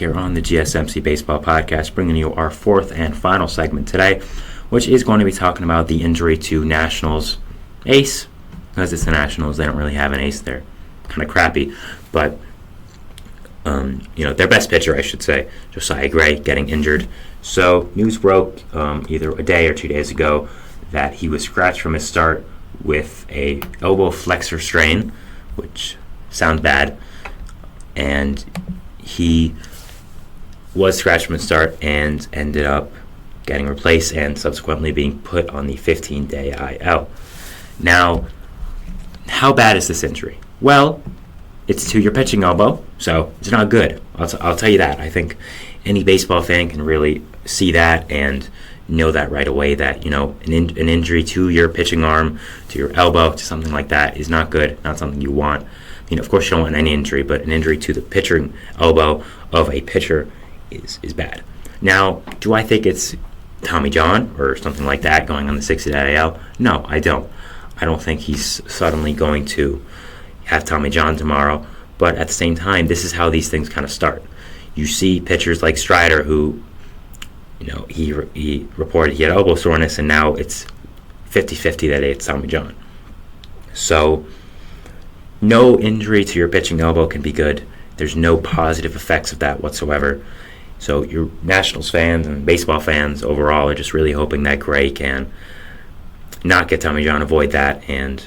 Here on the GSMC Baseball Podcast, bringing you our fourth and final segment today, which is going to be talking about the injury to Nationals ace. Because it's the Nationals, they don't really have an ace. They're kind of crappy, but their best pitcher, I should say, Josiah Gray, getting injured. So news broke either a day or 2 days ago that he was scratched from his start with a elbow flexor strain, which sounds bad, and he was scratched from the start and ended up getting replaced and subsequently being put on the 15-day IL. Now, how bad is this injury? Well, it's to your pitching elbow, so it's not good. I'll tell you that. I think any baseball fan can really see that and know that right away, that an injury to your pitching arm, to your elbow, to something like that is not good, not something you want. Of course you don't want any injury, but an injury to the pitching elbow of a pitcher is bad. Now, do I think it's Tommy John or something like that going on the 60-day IL? No, I don't. I don't think he's suddenly going to have Tommy John tomorrow. But at the same time, this is how these things kind of start. You see pitchers like Strider who, he reported he had elbow soreness, and now it's 50-50 that it's Tommy John. So no injury to your pitching elbow can be good. There's no positive effects of that whatsoever. So your Nationals fans and baseball fans overall are just really hoping that Gray can not get Tommy John, avoid that, and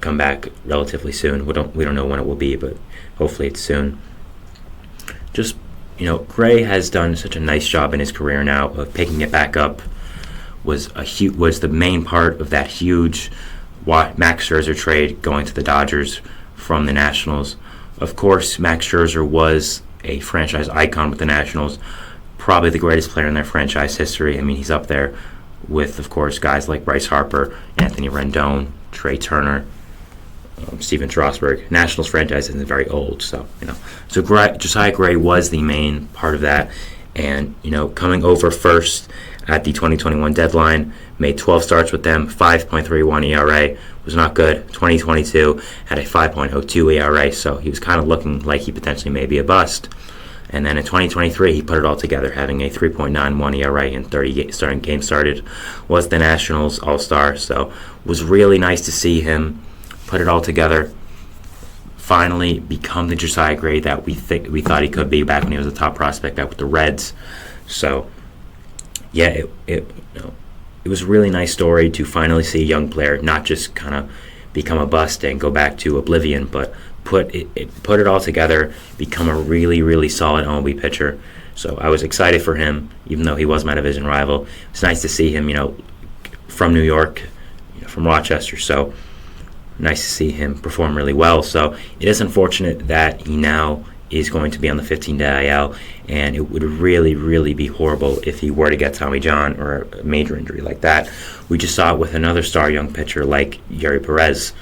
come back relatively soon. We don't know when it will be, but hopefully it's soon. Just Gray has done such a nice job in his career now of picking it back up. Was the main part of that huge Max Scherzer trade going to the Dodgers from the Nationals. Of course, Max Scherzer was a franchise icon with the Nationals, probably the greatest player in their franchise history. I mean, he's up there with, of course, guys like Bryce Harper, Anthony Rendon, Trey Turner, Steven Strasburg. Nationals franchise isn't very old, so Josiah Gray was the main part of that, and coming over first at the 2021 deadline, made 12 starts with them, 5.31 ERA, was not good. 2022 had a 5.02 ERA, so he was kind of looking like he potentially may be a bust. And then in 2023, he put it all together, having a 3.91 ERA in 30 starting games started, was the Nationals All-Star, so was really nice to see him put it all together, finally become the Josiah Gray that we thought he could be back when he was a top prospect back with the Reds. So yeah, it was a really nice story to finally see a young player not just kind of become a bust and go back to oblivion, but put it all together, become a really, really solid MLB pitcher. So I was excited for him, even though he was my division rival. It's nice to see him, from New York, from Rochester. So nice to see him perform really well. So it is unfortunate that he now is going to be on the 15-day IL, and it would really, really be horrible if he were to get Tommy John or a major injury like that. We just saw it with another star young pitcher like Yuri Perez,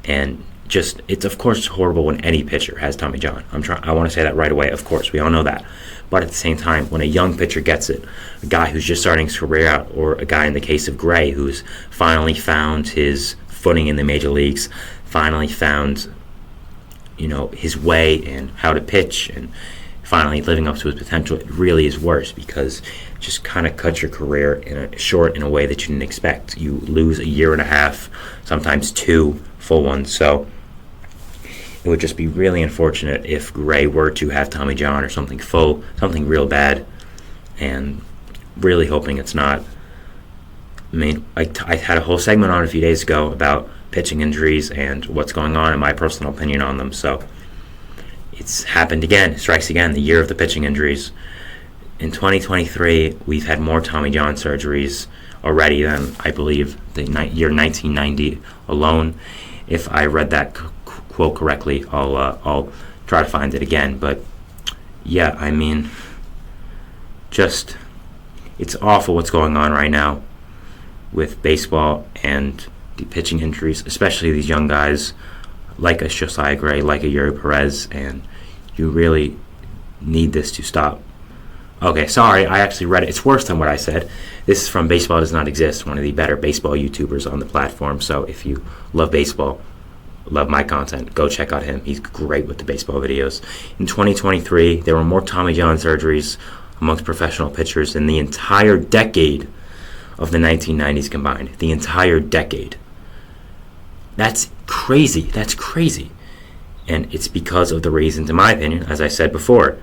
and it's of course horrible when any pitcher has Tommy John. I want to say that right away. Of course, we all know that. But at the same time, when a young pitcher gets it, a guy who's just starting his career out, or a guy in the case of Gray who's finally found his footing in the major leagues, finally found his way and how to pitch, and finally living up to his potential, it really is worse, because it just kind of cuts your career short in a way that you didn't expect. You lose a year and a half, sometimes 2 full ones. So it would just be really unfortunate if Gray were to have Tommy John or something real bad, and really hoping it's not. I mean, I had a whole segment on it a few days ago about pitching injuries and what's going on and my personal opinion on them. So it's happened again. It strikes again, the year of the pitching injuries. In 2023, we've had more Tommy John surgeries already than, I believe, the year 1990 alone. If I read that quote correctly, I'll try to find it again. But yeah, I mean, just it's awful what's going on right now with baseball and the pitching injuries, especially these young guys like a Josiah Gray, like a Yuri Perez, and you really need this to stop. Okay, sorry, I actually read it. It's worse than what I said. This is from Baseball Does Not Exist, one of the better baseball YouTubers on the platform. So if you love baseball, love my content, go check out him. He's great with the baseball videos. In 2023, there were more Tommy John surgeries amongst professional pitchers in the entire decade of the 1990s combined. The entire decade. That's crazy. That's crazy. And it's because of the reasons, in my opinion, as I said before.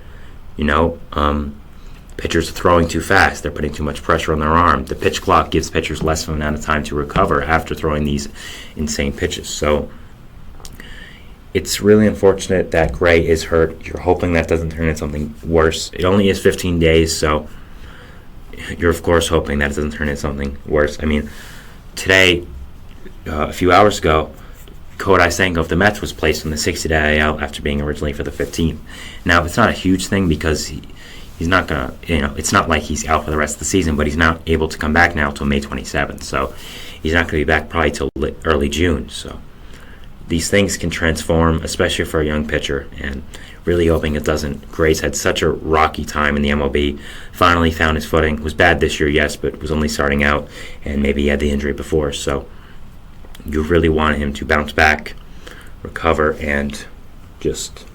Pitchers are throwing too fast. They're putting too much pressure on their arm. The pitch clock gives pitchers less of an amount of time to recover after throwing these insane pitches. So it's really unfortunate that Gray is hurt. You're hoping that doesn't turn into something worse. It only is 15 days, so you're, of course, hoping that it doesn't turn into something worse. I mean, today, a few hours ago, Kodai Senga of the Mets was placed on the 60-day IL after being originally for the 15th. Now, it's not a huge thing because he's not going to, it's not like he's out for the rest of the season, but he's not able to come back now until May 27th. So he's not going to be back probably till early June. So these things can transform, especially for a young pitcher, and really hoping it doesn't. Gray's had such a rocky time in the MLB. Finally found his footing. Was bad this year, yes, but was only starting out, and maybe he had the injury before. So you really want him to bounce back, recover, and just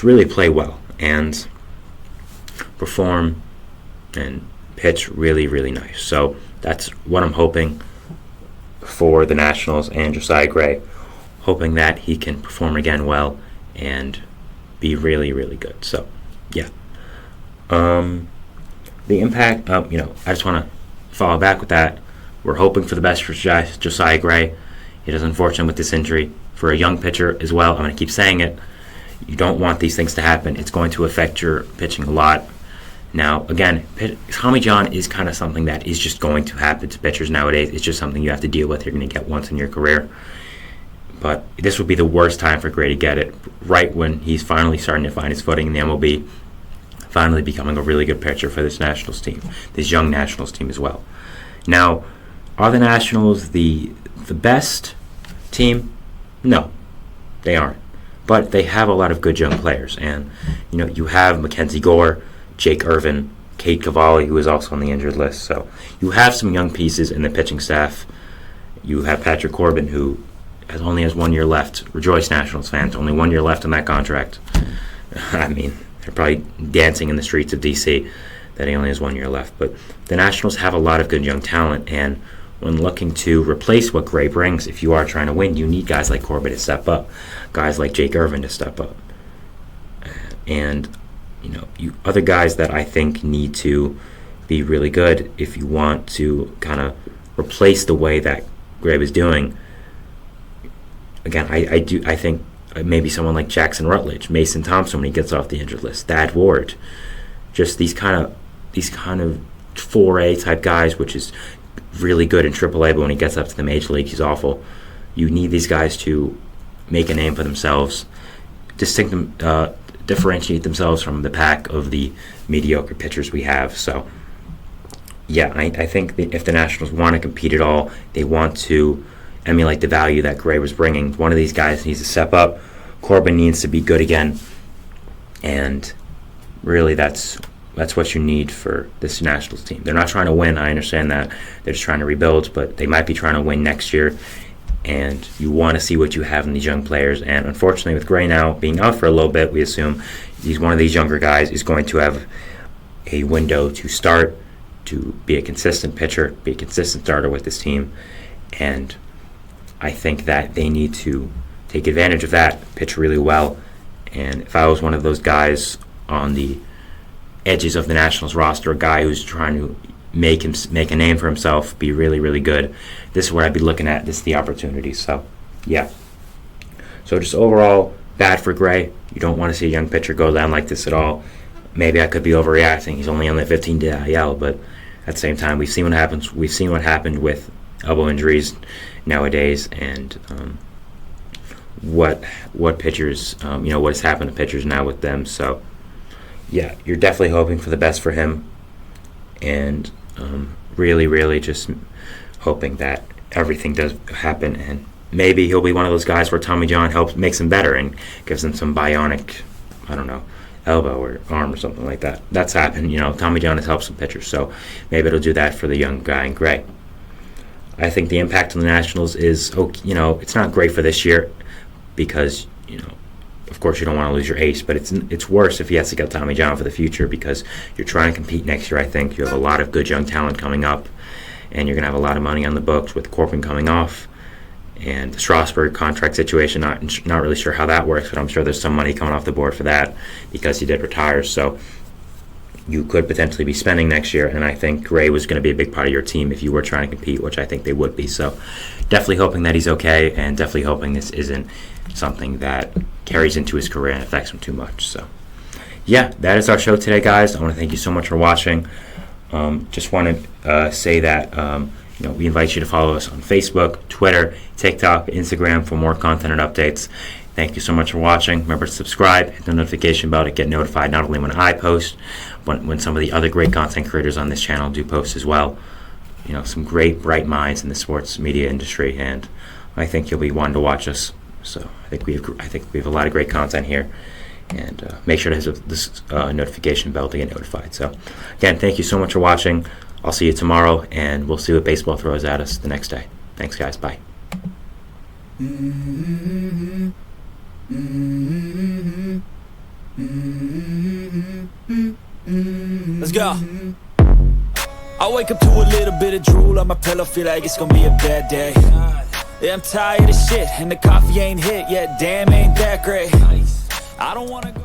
really play well and perform and pitch really, really nice. So that's what I'm hoping for the Nationals and Josiah Gray, hoping that he can perform again well and be really, really good. So, yeah. The impact, I just want to follow back with that. We're hoping for the best for Josiah Gray. It is unfortunate with this injury. For a young pitcher as well, I'm going to keep saying it, you don't want these things to happen. It's going to affect your pitching a lot. Now, again, Tommy John is kind of something that is just going to happen to pitchers nowadays. It's just something you have to deal with. You're going to get once in your career. But this would be the worst time for Gray to get it, right when he's finally starting to find his footing in the MLB, finally becoming a really good pitcher for this Nationals team, this young Nationals team as well. Now, are the Nationals the best team? No, they aren't. But they have a lot of good young players. And, you have Mackenzie Gore, Jake Irvin, Cade Cavalli, who is also on the injured list. So you have some young pieces in the pitching staff. You have Patrick Corbin, who only has 1 year left. Rejoice, Nationals fans. Only 1 year left on that contract. I mean, they're probably dancing in the streets of D.C. that he only has 1 year left. But the Nationals have a lot of good young talent, and when looking to replace what Gray brings, if you are trying to win, you need guys like Corbin to step up, guys like Jake Irvin to step up. And, you other guys that I think need to be really good if you want to kind of replace the way that Gray was doing. Again, I think maybe someone like Jackson Rutledge, Mason Thompson when he gets off the injured list, Thad Ward, just these kind of 4A type guys, which is really good in AAA, but when he gets up to the major league, he's awful. You need these guys to make a name for themselves, differentiate themselves from the pack of the mediocre pitchers we have. So, yeah, I think that if the Nationals want to compete at all, they want to emulate the value that Gray was bringing. One of these guys needs to step up. Corbin needs to be good again, and really that's what you need for this Nationals team. They're not trying to win. I understand that. They're just trying to rebuild, but they might be trying to win next year. And you want to see what you have in these young players. And unfortunately, with Gray now being out for a little bit, we assume he's one of these younger guys is going to have a window to start, to be a consistent pitcher, be a consistent starter with this team. And I think that they need to take advantage of that, pitch really well. And if I was one of those guys on the edges of the Nationals roster, a guy who's trying to make a name for himself, be really, really good, this is what I'd be looking at. This is the opportunity. So, yeah. So just overall, bad for Gray. You don't want to see a young pitcher go down like this at all. Maybe I could be overreacting. He's only on the 15-day IL, but at the same time, we've seen what happens. We've seen what happened with elbow injuries nowadays, and what pitchers, what has happened to pitchers now with them. So, yeah, you're definitely hoping for the best for him, and really, really just hoping that everything does happen, and maybe he'll be one of those guys where Tommy John makes him better and gives him some bionic, elbow or arm or something like that. That's happened. Tommy John has helped some pitchers, so maybe it'll do that for the young guy in Gray. I think the impact on the Nationals is, it's not great for this year because, of course you don't want to lose your ace, but it's worse if he has to get Tommy John for the future because you're trying to compete next year. I think you have a lot of good young talent coming up, and you're going to have a lot of money on the books with Corbin coming off. And the Strasburg contract situation, not really sure how that works, but I'm sure there's some money coming off the board for that because he did retire. So you could potentially be spending next year, and I think Gray was going to be a big part of your team if you were trying to compete, which I think they would be. So definitely hoping that he's okay, and definitely hoping this isn't something that carries into his career and affects him too much. So yeah, that is our show today, guys. I want to thank you so much for watching. Just want to say that we invite you to follow us on Facebook, Twitter, TikTok, Instagram for more content and updates. Thank you so much for watching. Remember to subscribe, hit the notification bell to get notified not only when I post, but when some of the other great content creators on this channel do post as well. Some great, bright minds in the sports media industry, and I think you'll be one to watch us. So I think we have a lot of great content here, and make sure to hit this notification bell to get notified. So again, thank you so much for watching. I'll see you tomorrow, and we'll see what baseball throws at us the next day. Thanks, guys. Bye. Let's go. I wake up to a little bit of drool on my pillow, feel like it's gonna be a bad day. Yeah, I'm tired of shit, and the coffee ain't hit yet. Damn, ain't that great. I don't wanna go.